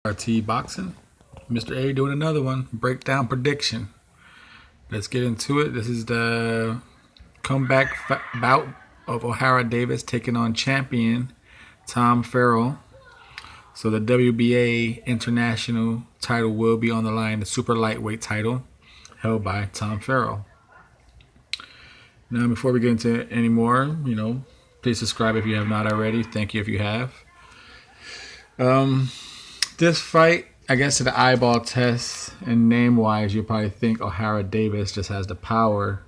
RT Boxing. Mr.A doing another one. Breakdown prediction. Let's get into it. This is the comeback bout of Ohara Davies taking on champion Tom Farrell. So the WBA international title will be on the line. The super lightweight title held by Tom Farrell. Now, before we get into it anymore, please subscribe if you have not already. Thank you if you have. This fight, I guess to the eyeball test and name-wise, you'll probably think Ohara Davies just has the power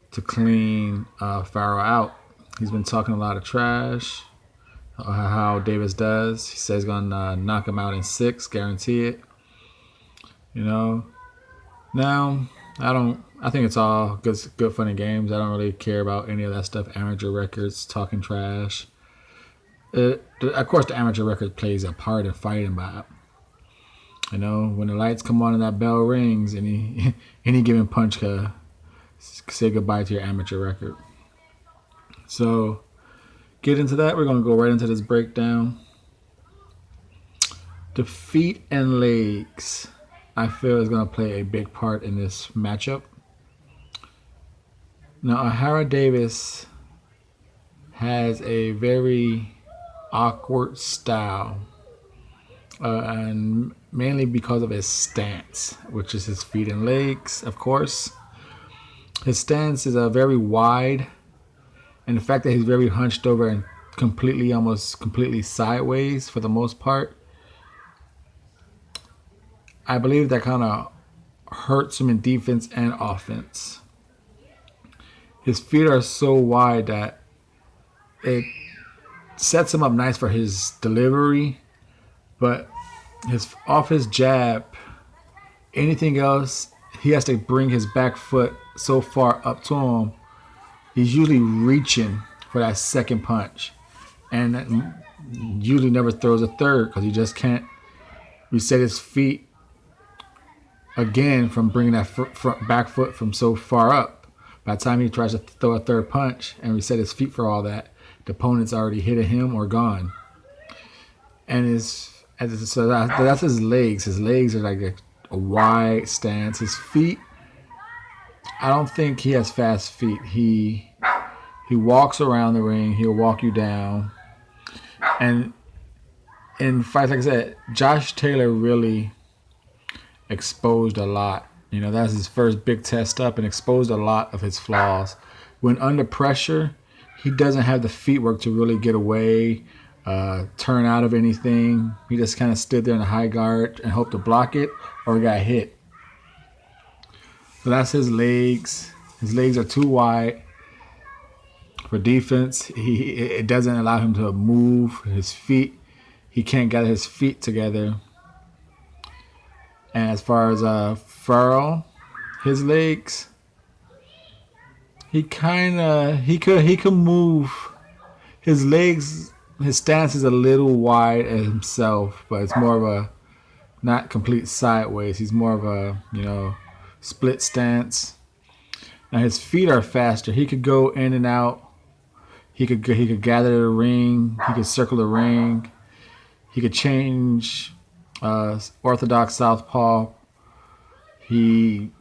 to clean Farrell out. He's been talking a lot of trash, how Davies does. He says he's going to knock him out in 6, guarantee it. Now, I think it's all good fun and games. I don't really care about any of that stuff, amateur records, talking trash. Of course, the amateur record plays a part in fighting, but when the lights come on and that bell rings, any given punch could say goodbye to your amateur record. So, get into that. We're gonna go right into this breakdown. The feet and legs, I feel, is gonna play a big part in this matchup. Now, Ohara Davies has a very awkward style, and mainly because of his stance, which is his feet and legs, of course. His stance is very wide, and the fact that he's very hunched over and almost completely sideways for the most part, I believe that kind of hurts him in defense and offense. His feet are so wide that it sets him up nice for his delivery, but off his jab, anything else, he has to bring his back foot so far up to him. He's usually reaching for that second punch, and usually never throws a third because he just can't reset his feet again from bringing that back foot from so far up. By the time he tries to throw a third punch and reset his feet for all that, the opponent's already hit him or gone. And so that's his legs. His legs are like a wide stance. His feet, I don't think he has fast feet. He walks around the ring. He'll walk you down. And in fights, like I said, Josh Taylor really exposed a lot. That's his first big test up, and exposed a lot of his flaws. When under pressure, he doesn't have the feet work to really get away, turn out of anything. He just kind of stood there in a high guard and hoped to block it or got hit. So that's his legs. His legs are too wide for defense. It doesn't allow him to move his feet. He can't gather his feet together. And as far as Farrell, his legs, he could move his legs. His stance is a little wide as himself, but it's more of a not complete sideways. He's more of a split stance. Now his feet are faster. He could go in and out. He could gather the ring. He could circle the ring. He could change orthodox southpaw. He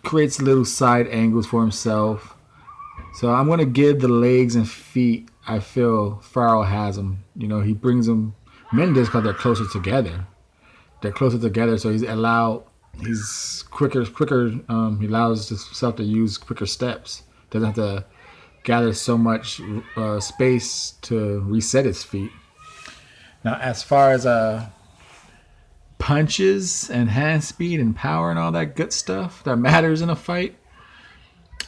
creates little side angles for himself. So I'm going to give the legs and feet, I feel Farrell has them. He brings them. Men just because they're closer together. They're closer together, so he's quicker. He allows himself to use quicker steps. Doesn't have to gather so much space to reset his feet. Now, as far as punches and hand speed and power and all that good stuff that matters in a fight,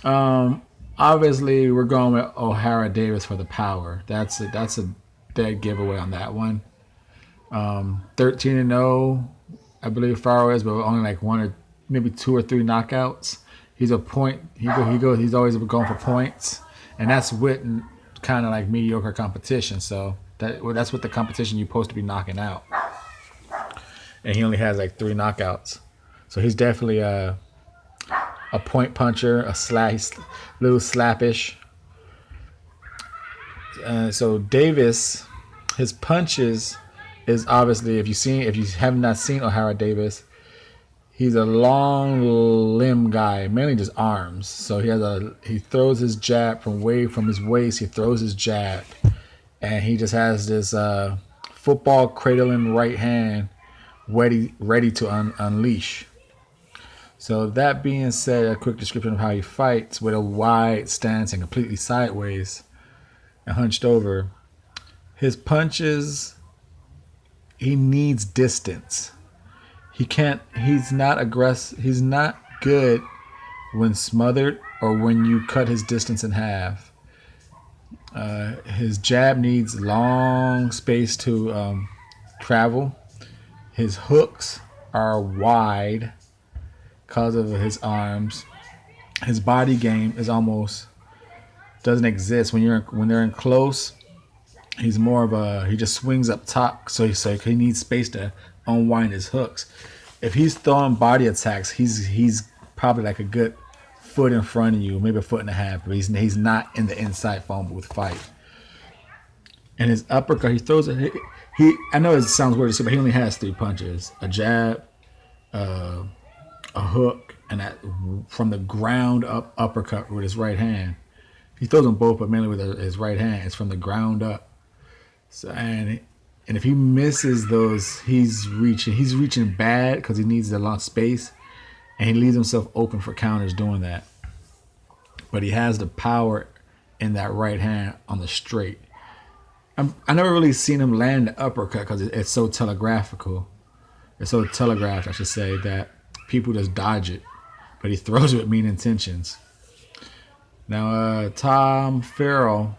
obviously we're going with Ohara Davies for the power. That's a dead giveaway on that one. 13-0, I believe Farrell is, but only like 1 or maybe 2 or 3 knockouts. He's a point. He's always going for points, and that's with kind of like mediocre competition. So that's what the competition you're supposed to be knocking out. And he only has like 3 knockouts. So he's definitely a point puncher, little slappish. So Davis, his punches is obviously, if you have not seen Ohara Davies, he's a long limb guy, mainly just arms. So he throws his jab from his waist. He throws his jab, and he just has this football cradling right hand ready to unleash. So that being said, a quick description of how he fights with a wide stance and completely sideways and hunched over. His punches, he needs distance. He's not aggressive. He's not good when smothered or when you cut his distance in half. His jab needs long space to travel. His hooks are wide because of his arms. His body game is almost doesn't exist when they're in close. He's more of he just swings up top, so he needs space to unwind his hooks. If he's throwing body attacks, he's probably like a good foot in front of you, maybe a foot and a half, but he's not in the inside phone booth fight. And his uppercut, he throws it. I know it sounds weird to say, but he only has 3 punches: a jab, a hook, and that from the ground up uppercut with his right hand. He throws them both, but mainly with his right hand. It's from the ground up. So and if he misses those, he's reaching bad because he needs a lot of space, and he leaves himself open for counters doing that. But he has the power in that right hand on the straight. I never really seen him land the uppercut because it's so telegraphical. It's so telegraphed, I should say, that people just dodge it. But he throws it with mean intentions. Now, Tom Farrell,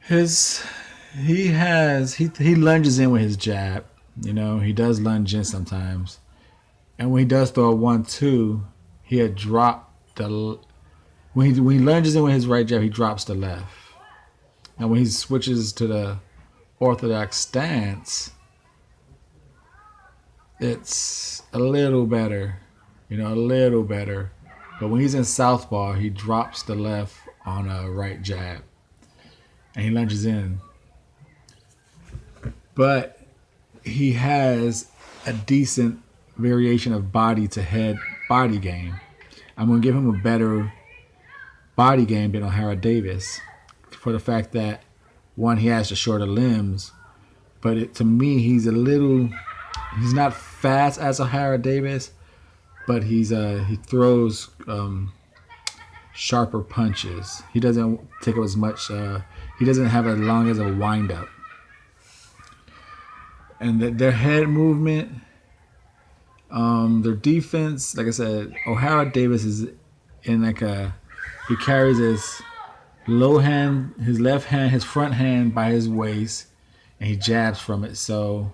he lunges in with his jab. You know, he does lunge in sometimes. And when he does throw a 1-2, he had dropped the... When he lunges in with his right jab, he drops the left. Now, when he switches to the orthodox stance, it's a little better. You know, a little better. But when he's in southpaw, he drops the left on a right jab. And he lunges in. But he has a decent variation of body to head body game. I'm going to give him a better body game than Ohara Davies for the fact that, one, he has the shorter limbs, but to me, he's not fast as Ohara Davies, but he throws sharper punches. He doesn't take up as much, he doesn't have as long as a wind up. And their head movement, their defense, like I said, Ohara Davies is in he carries his his left hand, his front hand by his waist, and he jabs from it. So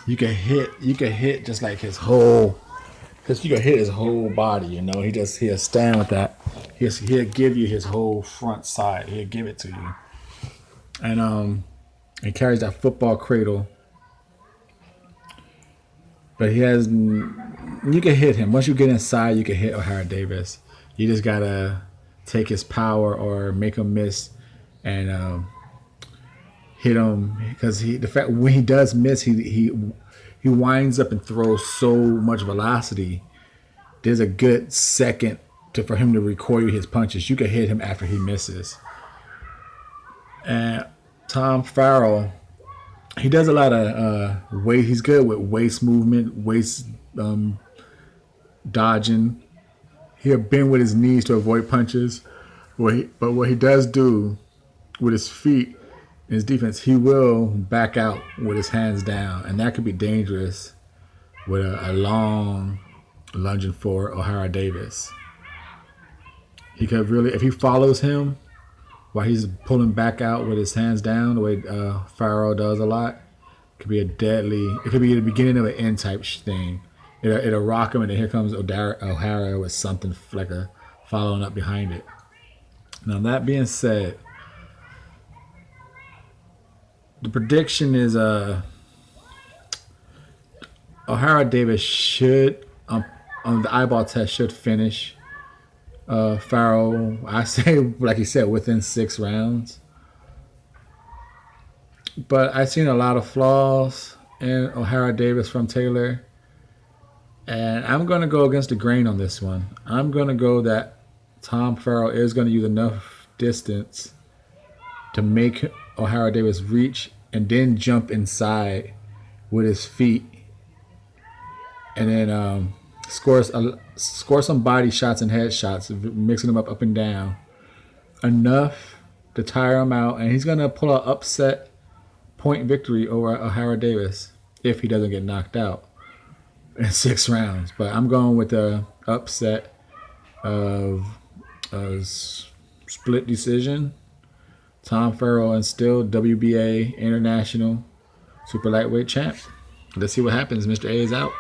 you can hit just like his whole, because you can hit his whole body. You know, he'll stand with that. He'll give you his whole front side. He'll give it to you, and he carries that football cradle. But you can hit him. Once you get inside, you can hit Ohara Davies. You just gotta take his power or make him miss and hit him, because when he does miss, he winds up and throws so much velocity. There's a good second for him to recoil his punches. You can hit him after he misses. And Tom Farrell, he does a lot of weight. He's good with waist movement, waist dodging. He'll bend with his knees to avoid punches. But what he does do with his feet in his defense, he will back out with his hands down. And that could be dangerous with a long lunging for Ohara Davies. He could really, if he follows him while he's pulling back out with his hands down, the way Farrell does a lot, it could be the beginning of an end type thing. It'll rock him, and then here comes Ohara with something like a following up behind it. Now, that being said, the prediction is Ohara Davies should, on the eyeball test, should finish Farrell, I say, like you said, within 6 rounds. But I've seen a lot of flaws in Ohara Davies from Taylor. And I'm going to go against the grain on this one. I'm going to go that Tom Farrell is going to use enough distance to make Ohara Davies reach and then jump inside with his feet. And then score some body shots and head shots, mixing them up and down. Enough to tire him out. And he's going to pull an upset point victory over Ohara Davies if he doesn't get knocked out in 6 rounds. But I'm going with the upset of a split decision. Tom Farrell and still WBA International Super Lightweight Champ. Let's see what happens. Mr. A is out.